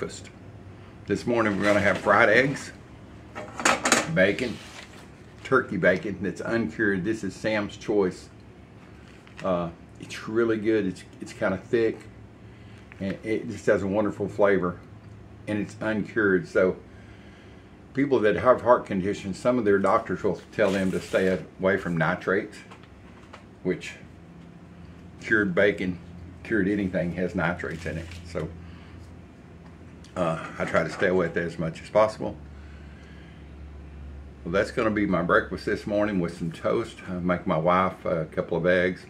breakfast. This morning we're going to have fried eggs, bacon, turkey bacon that's uncured. This is Sam's Choice. It's really good. It's kind of thick, and it just has a wonderful flavor, and it's uncured. So people that have heart conditions, some of their doctors will tell them to stay away from nitrates, which cured bacon, cured anything has nitrates in it. So I try to stay away with that as much as possible. Well, that's going to be my breakfast this morning with some toast. I make my wife a couple of eggs,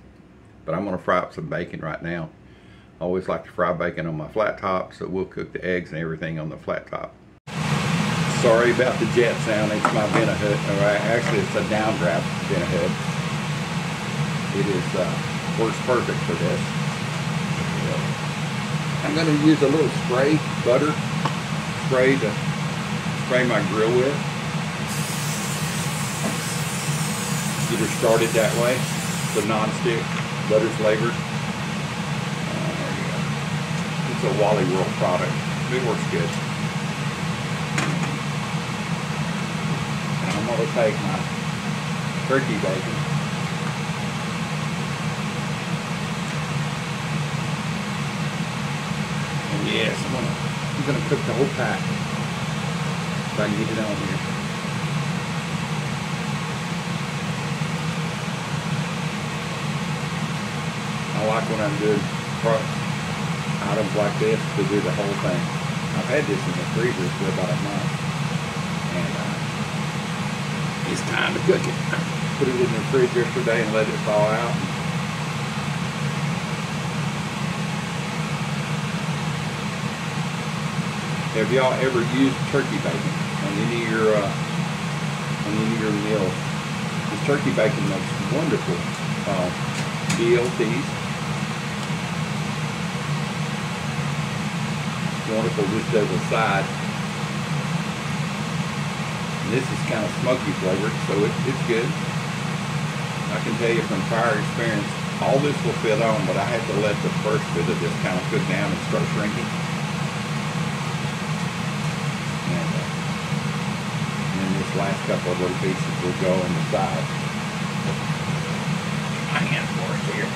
but I'm going to fry up some bacon right now. I always like to fry bacon on my flat top, so we'll cook the eggs and everything on the flat top. Sorry about the jet sound. It's my Vent-A-Hood, or actually it's a downdraft Vent-A-Hood. It is works perfect for this. I'm going to use a little spray, butter spray, to spray my grill with. Get her started that way. It's a non-stick, butter flavored. There you go. It's a Wally World product. It works good. And I'm going to take my turkey bacon. And yes, I'm going to cook the whole pack if I can get it on here. I like when I'm doing items like this to do the whole thing. I've had this in the freezer for about a month, and it's time to cook it. Put it in the fridge yesterday and let it thaw out. Have y'all ever used turkey bacon on any of your meals? This turkey bacon makes wonderful BLTs. Wonderful just as a side. And this is kind of smoky flavored, so it's good. I can tell you from prior experience, all this will fit on, but I have to let the first bit of this kind of cook down and start shrinking. And then this last couple of little pieces will go on the side. My hand force here.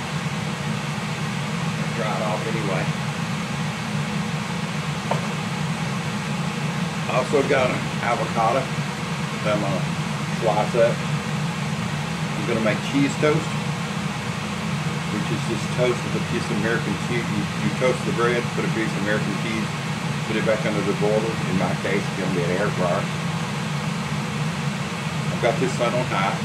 Dry it off anyway. I also got an avocado that I'm going to slice up. I'm going to make cheese toast, which is just toast with a piece of American cheese. You toast the bread, put a piece of American cheese, put it back under the broiler. In my case, it's going to be an air fryer. I've got this on high.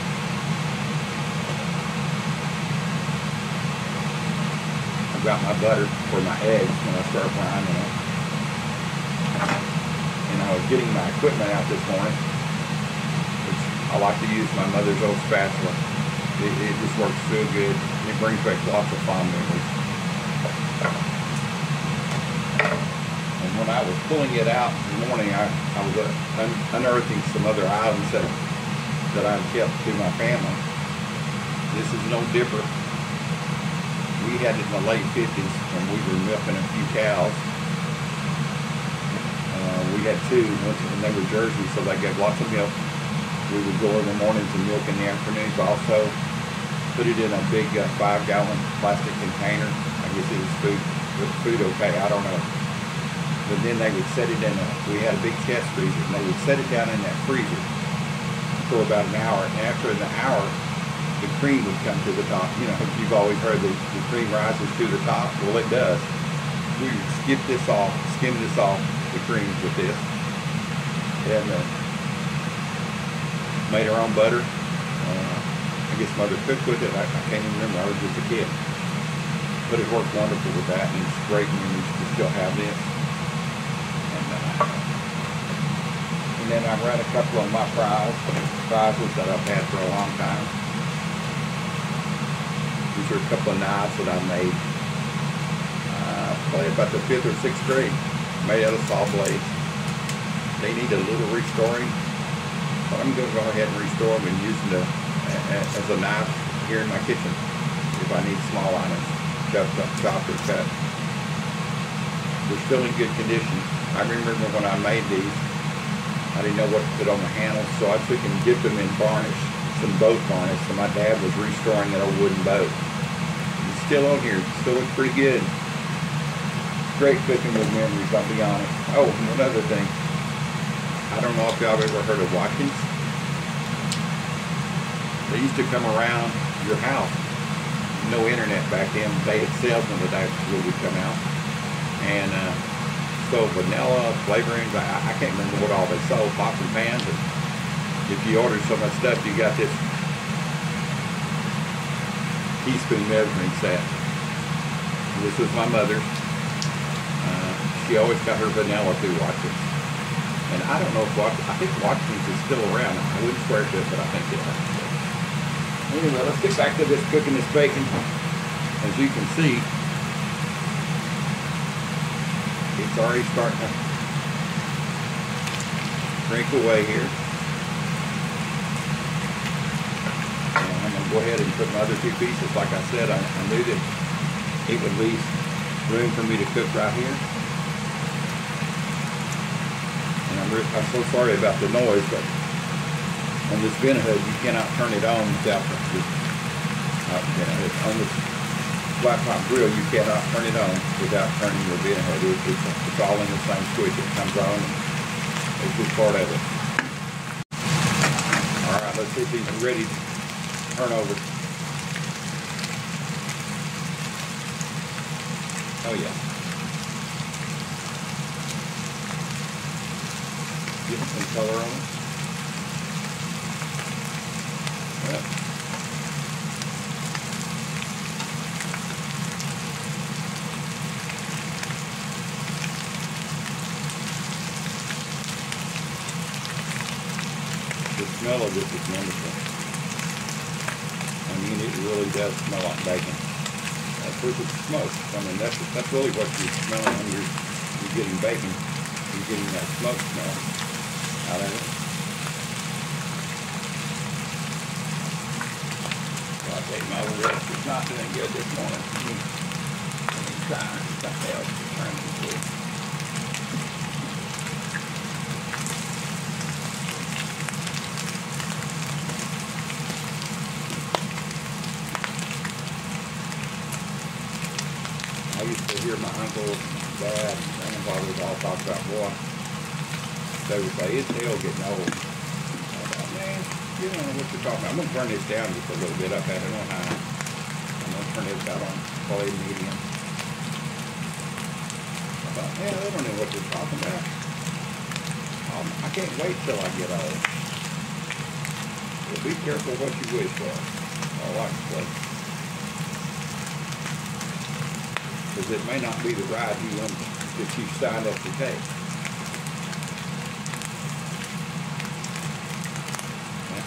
I've got my butter for my eggs when I start frying them. And I was getting my equipment out this morning, which I like to use my mother's old spatula. It just works so good. It brings back lots of fond memories. And when I was pulling it out in the morning, I was unearthing some other items that I've kept to my family. This is no dipper. We had it in the late 50s when we were milking a few cows. We had two, and they were Jersey, so they gave lots of milk. We would go in the mornings and milk in the afternoons. Also, put it in a big 5-gallon plastic container. I guess it was food okay, I don't know. But then they would set it in we had a big chest freezer, and they would set it down in that freezer for about an hour. And after an hour, the cream would come to the top. You know, you've always heard the cream rises to the top. Well, it does. We would skim this off the cream with this, and made our own butter. I guess Mother cooked with it. I can't even remember. I was just a kid, but it worked wonderful with that, and it's great when you still have this. And then I ran a couple of my fries that I've had for a long time. These are a couple of knives that I made probably about the 5th or 6th grade, made out of saw blades. They need a little restoring, but I'm going to go ahead and restore them and use them as a knife here in my kitchen if I need small items chopped or cut. They're still in good condition. I remember when I made these, I didn't know what to put on the handles, so I took and dipped them in varnish, some boat varnish. So my dad was restoring that old wooden boat. It's still on here, still looks pretty good. Great cooking with memories, I'll be honest. Oh, and one other thing. I don't know if y'all have ever heard of Watkins. They used to come around your house. No internet back then. They had salesmen that actually would come out. And so vanilla, flavorings, I can't remember what all they sold, pots and pans. But if you ordered so much stuff, you got this teaspoon measuring set. This was my mother's. She always got her vanilla through Watkins. And I don't know if I think Watkins is still around. I wouldn't swear to it, but I think it is. Anyway, let's get back to this cooking this bacon. As you can see, it's already starting to shrink away here. And I'm going to go ahead and put my other two pieces. Like I said, I knew that it would leave room for me to cook right here. And I'm so sorry about the noise, but on this vent hood, you cannot turn it on without on this flat top grill, you cannot turn it on without turning your vent hood. It's all in the same switch. It comes on. It's just part of it. All right, let's see if these are ready to turn over. Oh yeah. Getting some color on it. Yep. The smell of this is wonderful. I mean, it really does smell like bacon. Of course, it's smoked. I mean, that's really what you're smelling when you're getting bacon. You're getting that smoke smell out of it. So I take my rest. It's not doing good this morning. I'm trying something else to turn into. I used to hear my uncle, dad, and grandfathers all talk about, boy, they would say, his tail getting old. I thought, man, you don't know what you're talking about. I'm going to turn this down just a little bit. I've had it on high. I'm going to turn this out on probably medium. I thought, man, they don't know what you're talking about. I can't wait till I get old. So be careful what you wish for. All I can say. Because it may not be the ride that you signed up to take.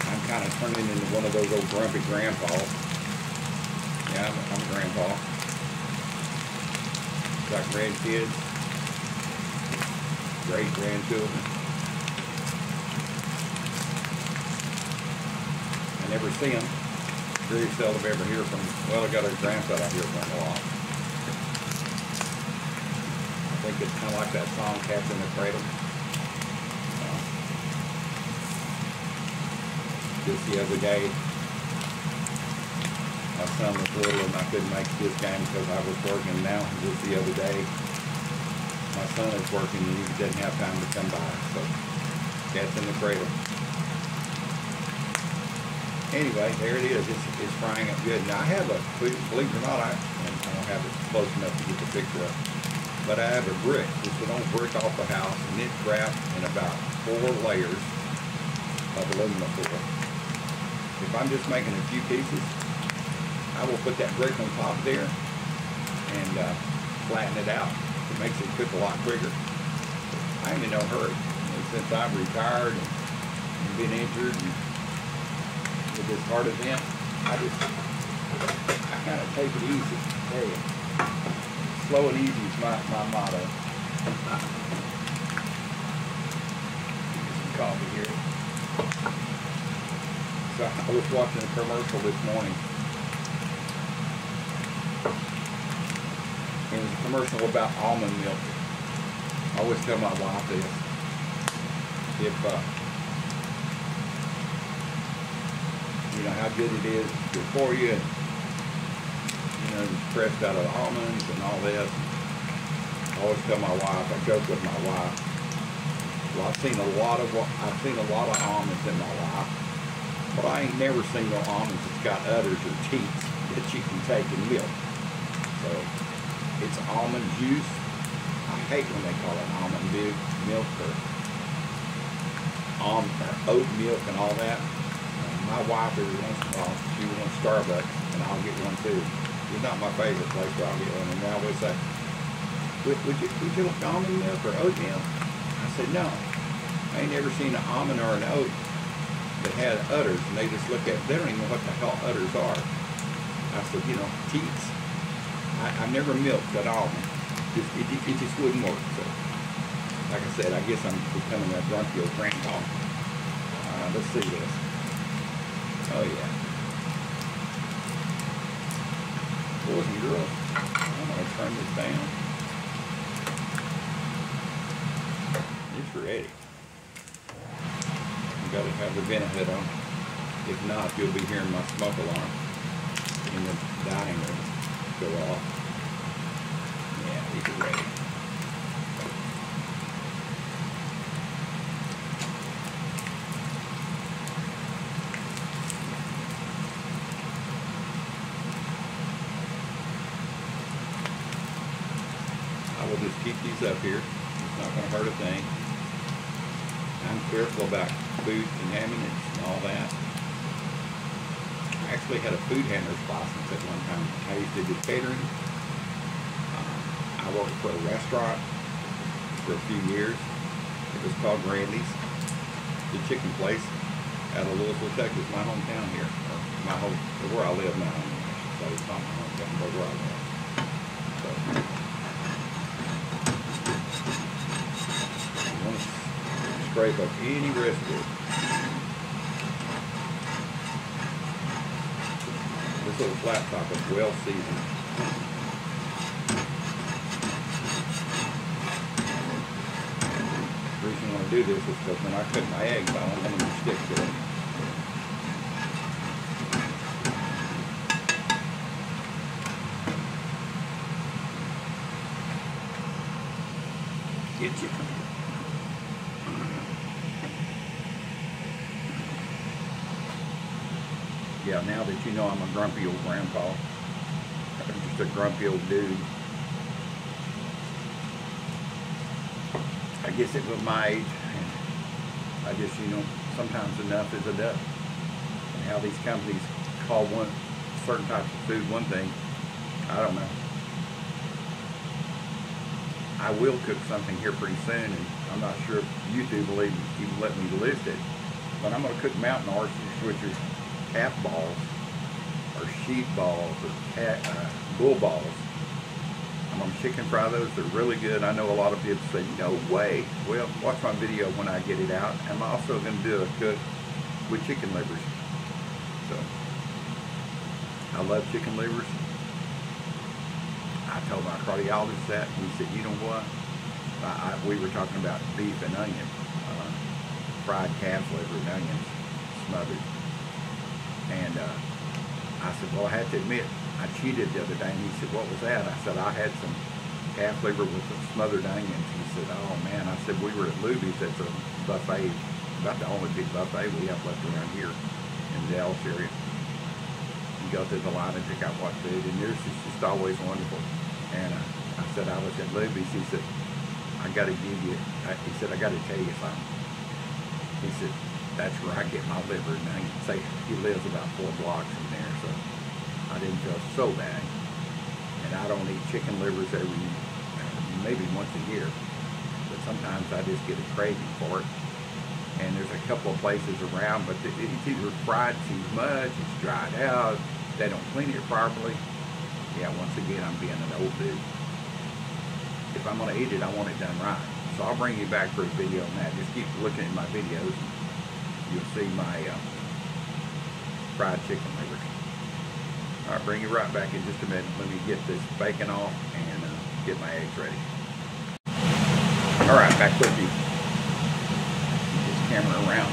I'm kind of turning into one of those old grumpy grandpas. Yeah, I'm a grandpa. Got grandkids, great grandchildren. I never see them. Very seldom ever hear from them. Well, I got a grandson I hear from a lot. I think it's kind of like that song, Captain the Cradle. Just the other day, my son was little and I couldn't make this game because I was working. Now, just the other day, my son is working and he doesn't have time to come by. So, Captain the Cradle. Anyway, there it is. It's frying up good. Now, I have a, believe it or not, I don't have it close enough to get the picture up. But I have a brick, just an old brick off the house, and it's wrapped in about 4 layers of aluminum foil. If I'm just making a few pieces, I will put that brick on top there and flatten it out. It makes it cook a lot quicker. I ain't in no hurry. And since I've retired and been injured and with this heart event, I kind of take it easy. Hey. Slow and easy is my motto. Some coffee here. So I was watching a commercial this morning. It was a commercial about almond milk. I always tell my wife this. If you know how good it is, it's good for you. And, you know, it's pressed out of almonds and all this. I always tell my wife, I joke with my wife. Well, I've seen a lot of almonds in my life, but I ain't never seen no almonds that's got udders or teats that you can take and milk. So it's almond juice. I hate when they call it almond milk or oat milk and all that. My wife every once in a while, she wants Starbucks, and I'll get one too. It's not my favorite place, but I'll get one. And they always say, would you like almond milk or oat milk? I said, no. I ain't never seen an almond or an oat that had udders, and they just look at, they don't even know what the hell udders are. I said, you know, teats. I never milked that almond. It just wouldn't work. So, like I said, I guess I'm becoming a grumpy old grandpa. Let's see this. Oh yeah. Boys and girls, I'm going to turn this down. It's ready. You got to have the vent hood on. If not, you'll be hearing my smoke alarm in the dining room go off. Yeah, these are ready. I will just keep these up here. It's not going to hurt a thing. I'm careful about food contaminants and all that. I actually had a food handler's license at one time. I used to do catering. I worked for a restaurant for a few years. It was called Randy's, the chicken place out of Louisville, Texas, my hometown here. Or where I live now. So it's not my hometown, but where I live. So, scrape up any residue. This little flat top is well seasoned. The reason I want to do this is because when I cook my eggs, I don't want them to stick to it. Get you. Yeah, now that you know I'm a grumpy old grandpa, I'm just a grumpy old dude. I guess it was my age, and I just, you know, sometimes enough is enough. And how these companies call certain types of food one thing, I don't know. I will cook something here pretty soon, and I'm not sure if YouTube will even let me list it, but I'm going to cook mountain oysters, which are calf balls or sheep balls or bull balls. I'm going to chicken fry those. They're really good. I know a lot of people say, no way. Well, watch my video when I get it out. I'm also going to do a cook with chicken livers. So, I love chicken livers. I told my cardiologist that, and he said, you know what? We were talking about beef and onion, fried calf liver and onions smothered. And I said, well, I have to admit, I cheated the other day. And he said, what was that? I said, I had some calf liver with some smothered onions. He said, oh man. I said, we were at Luby's. That's a buffet, about the only big buffet we have left around here in the Dallas area. You go through the line and pick out what food, and yours is just always wonderful. And I said, I was at Luby's. He said, I got to give you, he said, I got to tell you something. He said, that's where I get my liver. Now you can say he lives about 4 blocks from there, so I didn't feel so bad. And I don't eat chicken livers maybe once a year, but sometimes I just get a craving for it. And there's a couple of places around, but it's either fried too much, it's dried out, they don't clean it properly. Yeah, once again, I'm being an old dude. If I'm going to eat it, I want it done right. So I'll bring you back for a video on that. Just keep looking at my videos. You'll see my fried chicken livers. I'll bring you right back in just a minute. Let me get this bacon off and get my eggs ready. All right, back with you. This camera around.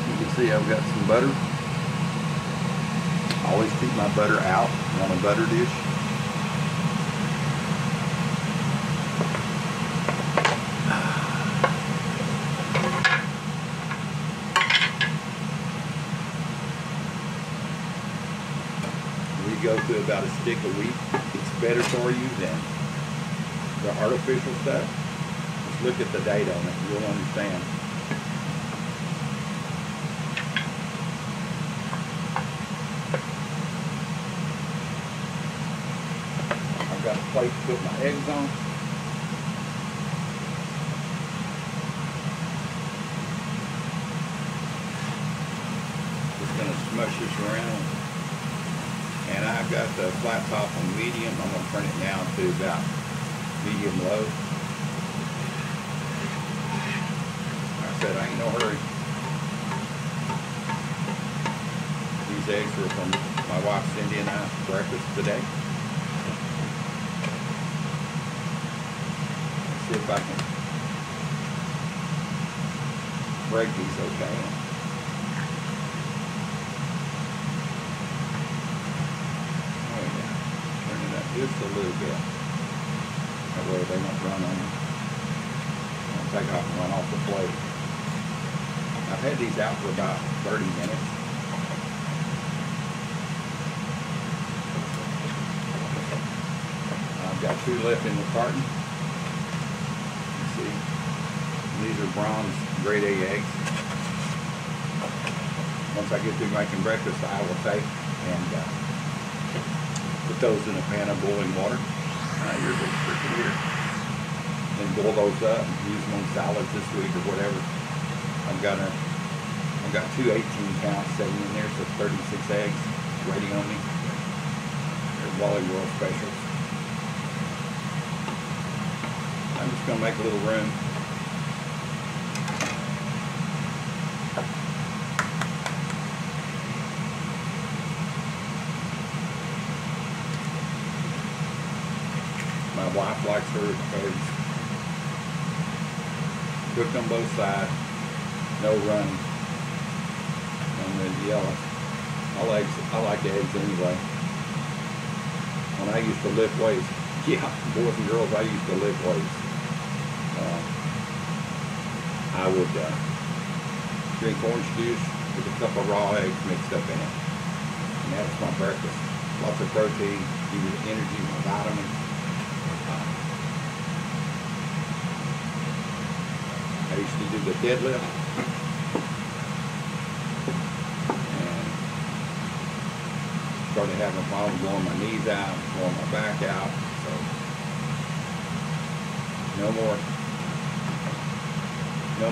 You can see I've got some butter. I always keep my butter out on a butter dish. We go to about a stick a week. It's better for you than the artificial stuff. Just look at the date on it, you'll understand. I've got a plate to put my eggs on. Just gonna smush this around. And I've got the flat top on medium. I'm gonna turn it down to about medium low. Like I said, I ain't no hurry. These eggs were from my wife Cindy and I breakfast today. Let's see if I can break these okay. Just a little bit. That way they won't run on you. Won't take off and run off the plate. I've had these out for about 30 minutes. I've got 2 left in the carton. Let's see. These are bronze grade A eggs. Once I get through making breakfast, I will take and put those in a pan of boiling water. Here's a freaking here. Then boil those up and use them on salads this week or whatever. I've got 2 18-count sitting in there, so 36 eggs waiting on me. They're Wally World specials. I'm just gonna make a little room. My wife likes her eggs cooked on both sides, no running on the yellow. I like eggs anyway. When I used to lift weights, yeah, boys and girls, I used to lift weights. I would drink orange juice with a cup of raw eggs mixed up in it, and that was my breakfast. Lots of protein, give you the energy, my vitamins. I used to do the deadlift and started having problems blowing my knees out, blowing my back out. So no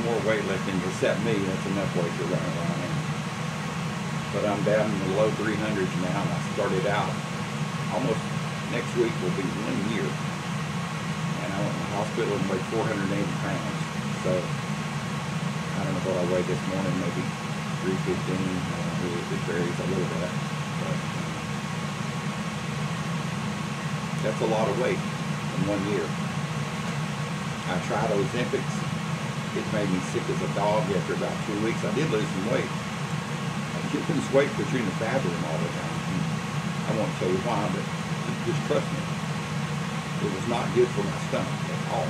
more weightlifting except me. That's enough weight to run around in. But I'm down in the low 300s now, and I started out almost next week will be 1 year. And I went to the hospital and weighed 480 pounds. So, I don't know what I weighed this morning, maybe 315. It varies a little bit. But that's a lot of weight in 1 year. I tried Ozempic. It made me sick as a dog after about 2 weeks. I did lose some weight. I kept losing weight because you're in the bathroom all the time. I won't tell you why, but just trust me. It was not good for my stomach at all.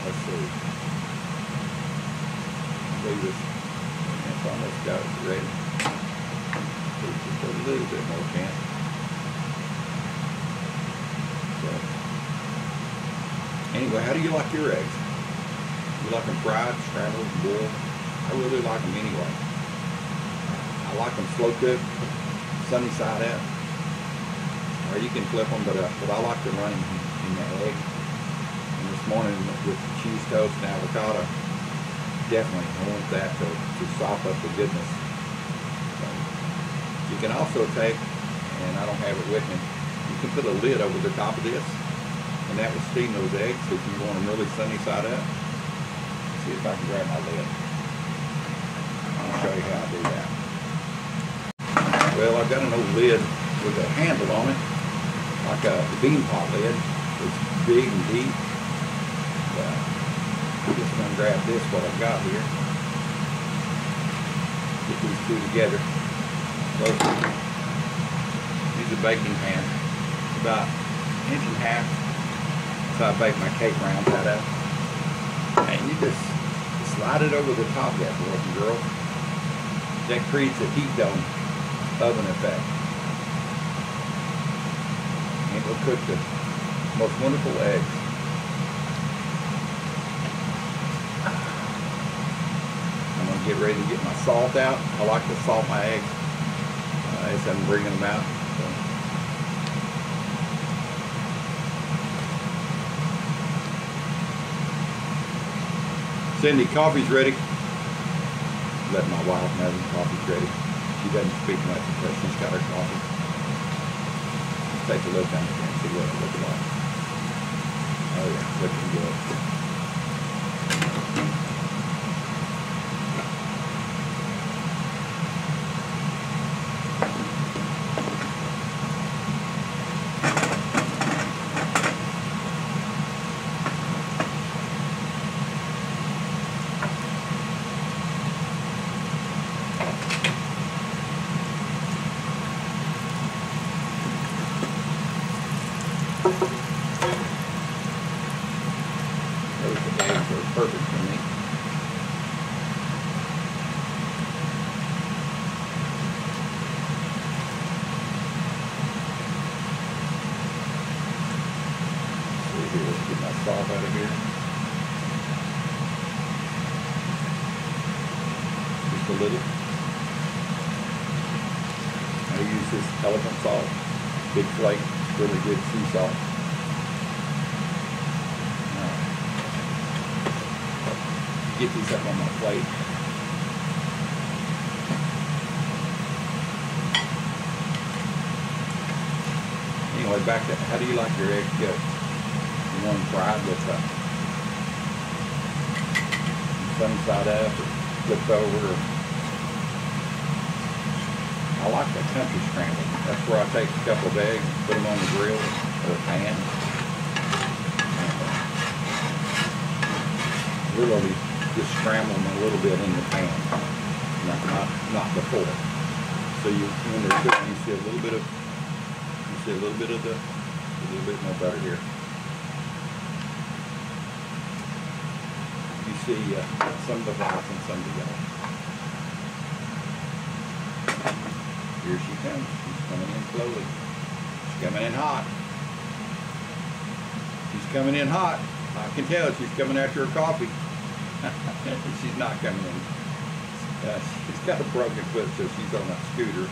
Let's see. It's almost got it ready. Just a little bit more chance. So, anyway, how do you like your eggs? You like them fried, scrambled, boiled? I really like them anyway. I like them slow cooked, sunny side out. Or you can flip them, but I like them running in the egg. And this morning with cheese toast and avocado, definitely I want that to sop up the goodness. So, you can also take, and I don't have it with me, you can put a lid over the top of this, and that will steam those eggs if you want them really sunny side up. Let's see if I can grab my lid. I'll show you how I do that. Well, I've got an old lid with a handle on it. like the bean pot lid. It's big and deep. I'm just going to grab this, what I've got here. Get these two together. Use a baking pan. About an inch and a half. So I bake my cake rounds out of. And you just slide it over the top of that, boys and girls. That creates a heat dome oven effect. And it will cook the most wonderful eggs. I'm going to get ready to get my salt out. I like to salt my eggs as I'm bringing them out. So. Cindy, coffee's ready. Let my wife know the coffee's ready. She doesn't speak much because she's got her coffee. Take a look down there and see what it looks like. Oh yeah, it's looking good. Those eggs are perfect for me. See here, let's get my salt out of here. Just a little. I use this elephant salt, big flake, really good sea salt. Get these up on my plate. Anyway, back to how do you like your eggs cooked? You want them fried with sunny side up or flipped over? I like the country scramble. That's where I take a couple of eggs, put them on the grill or a pan. Literally just scramble them a little bit in the pan, not before. So when they're cooking, you see a little bit more butter here. You see some of the whites and some of the yellow. Here she comes. She's coming in slowly. She's coming in hot. She's coming in hot. I can tell she's coming after her coffee. She's not coming in. She's got a broken foot, so she's on a scooter.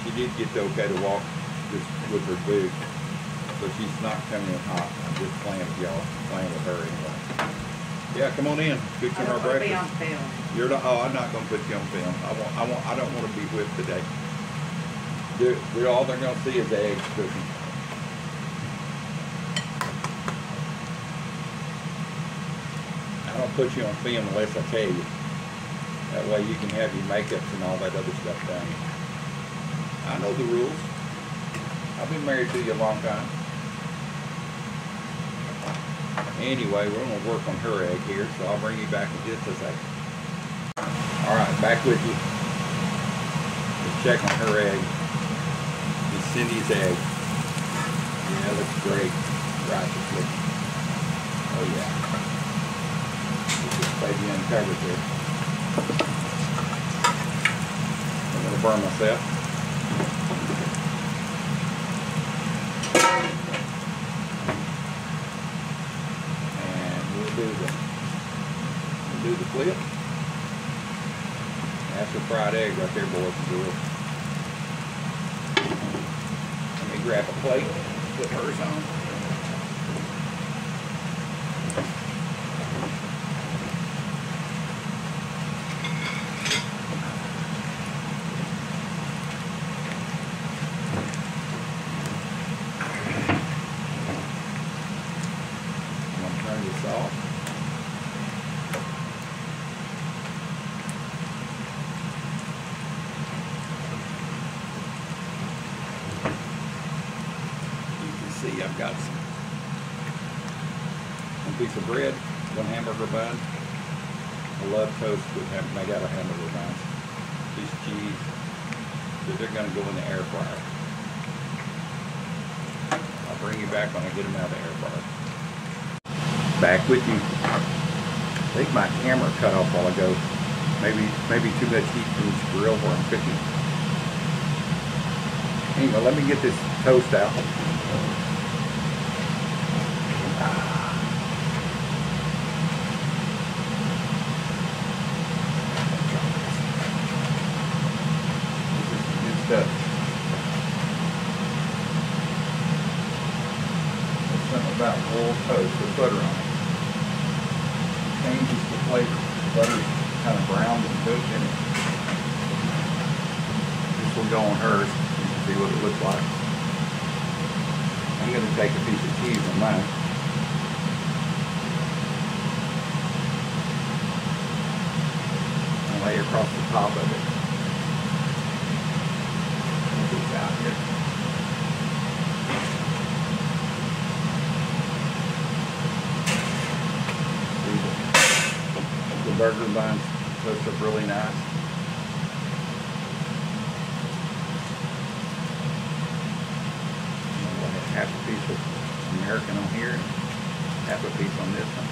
She did get the okay to walk just with her boot, so she's not coming in hot. I'm just playing with y'all, playing with her anyway. Yeah, come on in. Cooking our breakfast. I don't want to be on film. You're not. Oh, I'm not going to put you on film. I don't want to be whipped today. All they're going to see is eggs cooking. I don't put you on film unless I tell you. That way you can have your makeups and all that other stuff done. I know the rules. I've been married to you a long time. Anyway, we're going to work on her egg here, so I'll bring you back in just a second. Alright, back with you. Let's check on her egg. It's Cindy's egg. Yeah, looks great. Righteous looking. Oh yeah. Baby uncovered there. I'm going to burn myself. And we'll do the flip. That's a fried egg right there, boys and girls. Let me grab a plate, put hers on. got one piece of bread, one hamburger bun. I love toast made out of hamburger buns. Piece of cheese. So they're going to go in the air fryer. I'll bring you back when I get them out of the air fryer. Back with you. I think my camera cut off while ago. Maybe too much heat from this grill where I'm cooking. Anyway, let me get this toast out. This is some good stuff. There's something about rolled toast with butter on it. Changes the flavor. The butter's kind of browned and cooked in it. This will go on hers. You can see what it looks like. I'm going to take a piece of cheese on mine. And lay across the top of it. Put this out here. The burger buns toast up really nice. Half a piece of American on here, and half a piece on this one.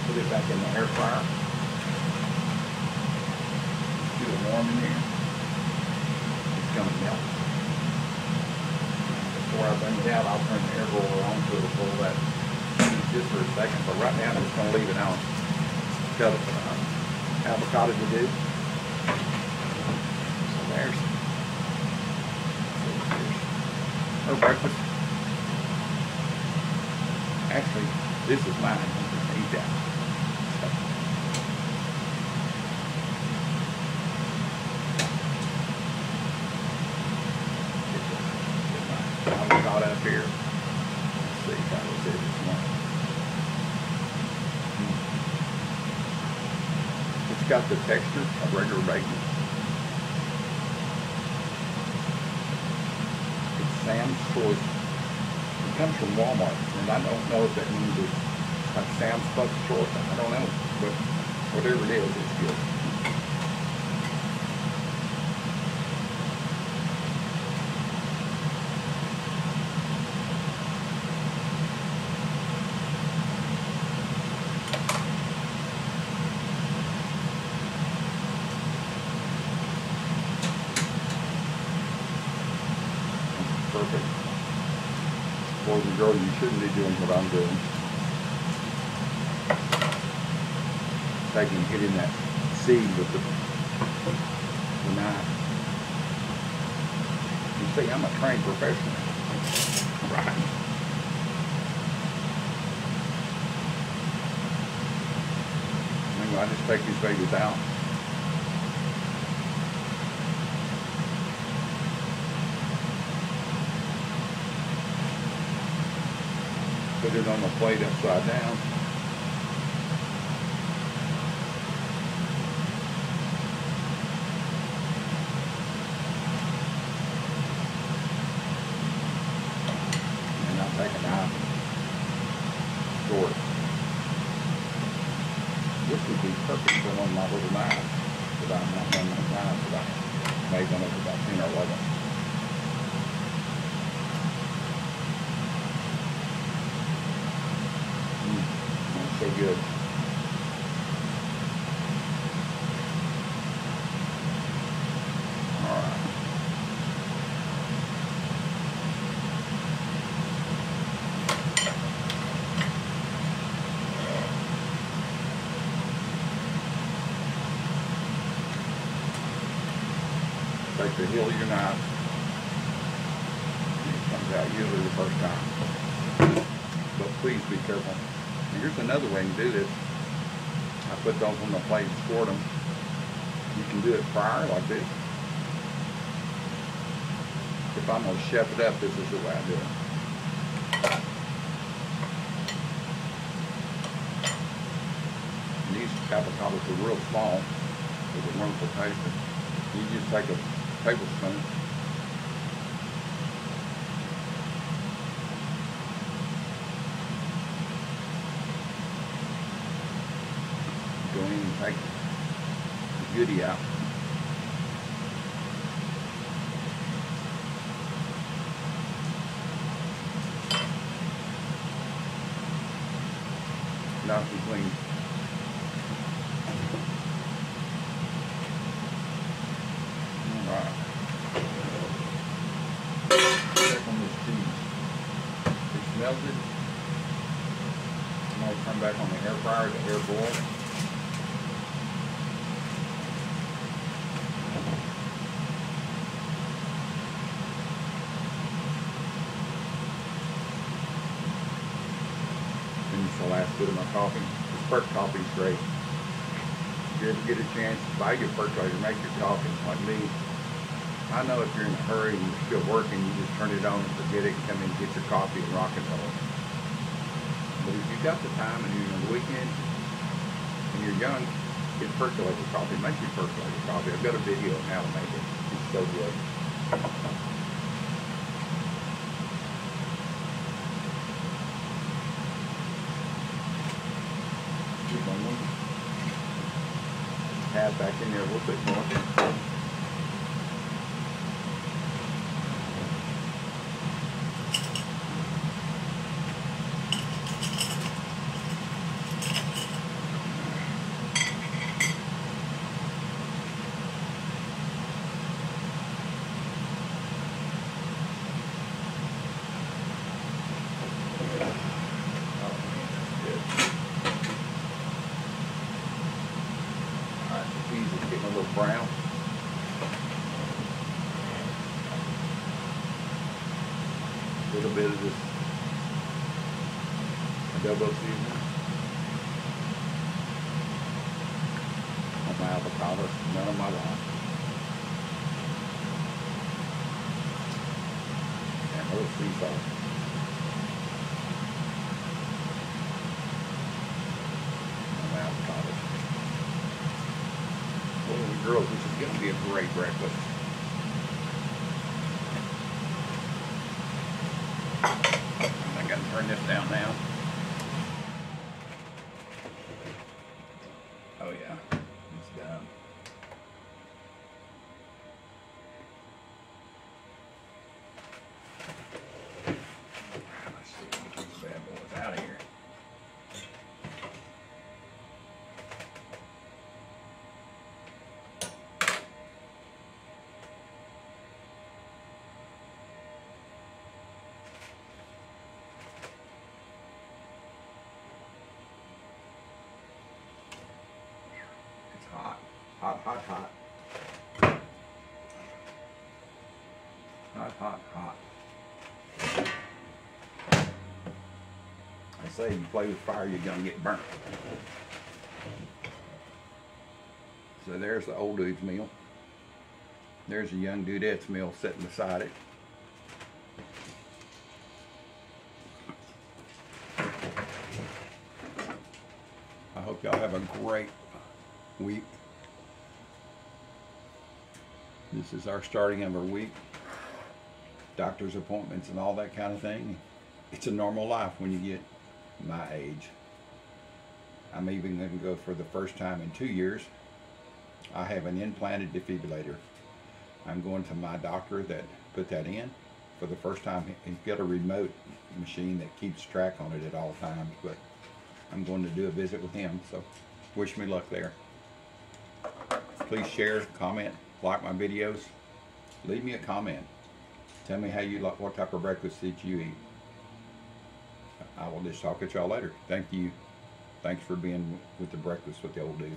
Put it back in the air fryer. Get it warm in here. It's going to melt. Before I bring it out, I'll turn the air roller on so it'll pull that just for a second. But right now, I'm just going to leave it on. Got it. Avocado to do. So there's her breakfast. Actually, this is mine. I'm just gonna eat that. Get my avocado up here. Let's see if I was there this morning. It's got the texture of regular bacon. It's Sam's Choice. It comes from Walmart, and I don't know if that means it's like Sam's Club Choice. I don't know, but whatever it is, it's good. Perfect. Boys and girls, you shouldn't be doing what I'm doing. Hitting that seed with the knife. You see, I'm a trained professional. Right. I just take these babies out. Put it on the plate upside down. And I'll take a knife and score it. This would be perfect for one of my little knives that I'm not one of my knives that I made when I was about 10 or 11. So good. All right. Take the heel of your knife. And it comes out usually the first time. But please be careful. Here's another way to do this. I put those on the plate and scored them. You can do it fryer like this. If I'm going to chef it up, this is the way I do it. And these avocados are real small. They're wonderful tasting. You just take a tablespoon. Go in and take the goodie out. Nice and clean. Alright. Check on this cheese. It's melted. I'm going to turn back on the air fryer to air boil. Finish the last bit of my coffee. This perk coffee is great. If you ever get a chance, buy your percolator, make your coffee like me. I know if you're in a hurry and you're still working, you just turn it on and forget it and come in and get your coffee and rock and roll. But if you've got the time and you're on the weekend and you're young, get percolator coffee. Make your percolator coffee. I've got a video on how to make it. It's so good. Keep on one. Add back in there a little bit more. Getting a little brown. A little bit of this adobo seasoning on my avocado. None of my life. And a little sea salt. On my avocado. Boys and girls, this is going to be a great breakfast. I got to turn this down now. Oh yeah, it's done. Let's see, get these bad boys out of here. Hot, hot, hot, hot. Hot, hot, hot. I say you play with fire, you're gonna get burnt. So there's the old dude's meal. There's a young dudette's meal sitting beside it. I hope y'all have a great week. This is our starting of our week. Doctor's appointments and all that kind of thing. It's a normal life when you get my age. I'm even going to go for the first time in 2 years. I have an implanted defibrillator. I'm going to my doctor that put that in for the first time. He's got a remote machine that keeps track on it at all times, but I'm going to do a visit with him, so wish me luck there. Please share, comment, like my videos. Leave me a comment. Tell me how you like, what type of breakfast that you eat. I will just talk at y'all later. Thank you. Thanks for being with the Breakfast with the Old Dude.